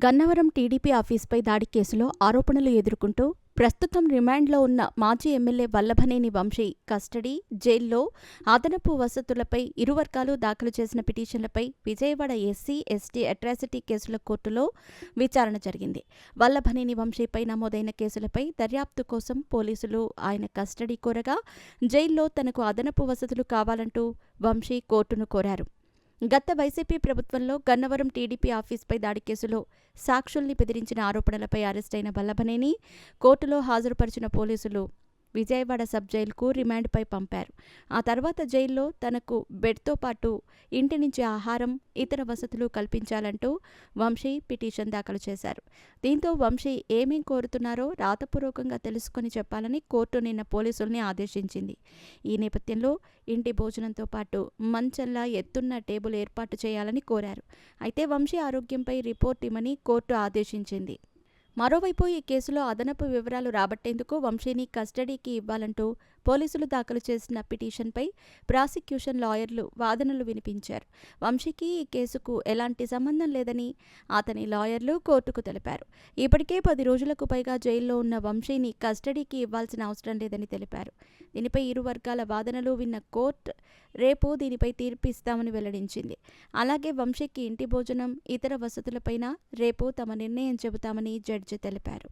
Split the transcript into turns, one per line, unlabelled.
Gannavaram TDP ఆఫీస్పై దాడి కేసులో ఆరోపణలు ఎదుర్కొంటూ ప్రస్తుతం రిమాండ్లో ఉన్న మాజీ ఎమ్మెల్యే వల్లభనేని వంశీ కస్టడీ, జైల్లో అదనపు వసతులపై ఇరు వర్గాలు దాఖలు చేసిన పిటిషన్లపై విజయవాడ ఎస్సీ, ఎస్టీ అట్రాసిటీ కేసుల కోర్టులో విచారణ జరిగింది. వల్లభనేని వంశీపై నమోదైన కేసులపై దర్యాప్తు కోసం పోలీసులు ఆయన కస్టడీ కోరగా, జైల్లో తనకు అదనపు వసతులు కావాలంటూ వంశీ కోర్టును కోరారు. గత వైసీపీ ప్రభుత్వంలో గన్నవరం టీడీపీ ఆఫీస్పై దాడి కేసులో సాక్షుల్ని బెదిరించిన ఆరోపణలపై అరెస్టైన వల్లభనేని కోర్టులో హాజరుపరిచిన పోలీసులు విజయవాడ సబ్ జైలుకు రిమాండ్పై పంపారు. ఆ తర్వాత జైల్లో తనకు బెడ్తో పాటు ఇంటి నుంచి ఆహారం, ఇతర వసతులు కల్పించాలంటూ వంశీ పిటిషన్ దాఖలు చేశారు. దీంతో వంశీ ఏమేం కోరుతున్నారో రాతపూర్వకంగా తెలుసుకుని చెప్పాలని కోర్టు నిన్న పోలీసుల్ని ఆదేశించింది. ఈ నేపథ్యంలో ఇంటి భోజనంతో పాటు మంచంలా ఎత్తున్న టేబుల్ ఏర్పాటు చేయాలని కోరారు. అయితే వంశీ ఆరోగ్యంపై రిపోర్ట్ ఇమ్మని కోర్టు ఆదేశించింది. మరోవైపు ఈ కేసులో అదనపు వివరాలు రాబట్టేందుకు వంశీని కస్టడీకి ఇవ్వాలంటూ పోలీసులు దాఖలు చేసిన పిటిషన్పై ప్రాసిక్యూషన్ లాయర్లు వాదనలు వినిపించారు. వంశీకి ఈ కేసుకు ఎలాంటి సంబంధం లేదని అతని లాయర్లు కోర్టుకు తెలిపారు. ఇప్పటికే 10 రోజులకు పైగా జైల్లో ఉన్న వంశీని కస్టడీకి ఇవ్వాల్సిన అవసరం లేదని తెలిపారు. దీనిపై ఇరు వర్గాల వాదనలు విన్న కోర్టు రేపు దీనిపై తీర్పు ఇస్తామని వెల్లడించింది. అలాగే వంశీకి ఇంటి భోజనం, ఇతర వసతులపైన రేపు తమ నిర్ణయం చెబుతామని జడ్జి తెలిపారు.